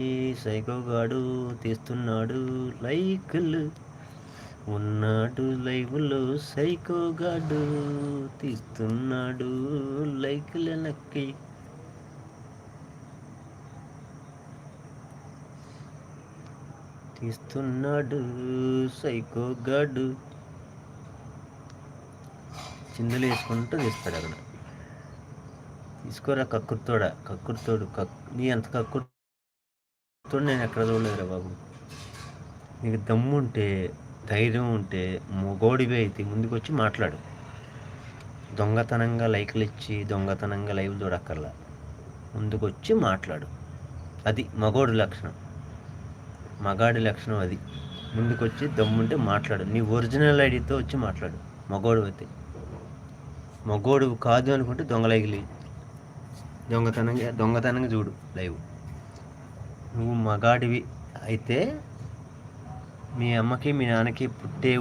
సైకోగాడు తీస్తున్నాడు లైకులు, ఉన్నాడు లైవ్లో సైకోగాడు తీస్తున్నాడు లైకులు నక్కి. తీస్తున్నాడు సైకోగాడు. చిందులు వేసుకుంటూ తీస్తాడు అక్కడ. తీసుకోరా కక్కుర్తోడు నీ అంత కక్కుర్తోడు నేను ఎక్కడ చూడలేదురా బాబు. నీకు దమ్ము ఉంటే, ధైర్యం ఉంటే, మొగోడివి అయితే ముందుకు వచ్చి మాట్లాడు. దొంగతనంగా లైక్లు ఇచ్చి దొంగతనంగా లైవ్ చూడక్కర్లా, ముందుకు వచ్చి మాట్లాడు. అది మగోడి లక్షణం, మగాడి లక్షణం అది. ముందుకు వచ్చి దమ్ముంటే మాట్లాడు. నీ ఒరిజినల్ ఐడితో వచ్చి మాట్లాడు. మగోడు అయితే, మగోడు కాదు అనుకుంటే దొంగలైగిలి దొంగతనంగా చూడు లైవ్. నువ్వు మగాడివి అయితే మీ అమ్మకి మీ నాన్నకి పుట్టే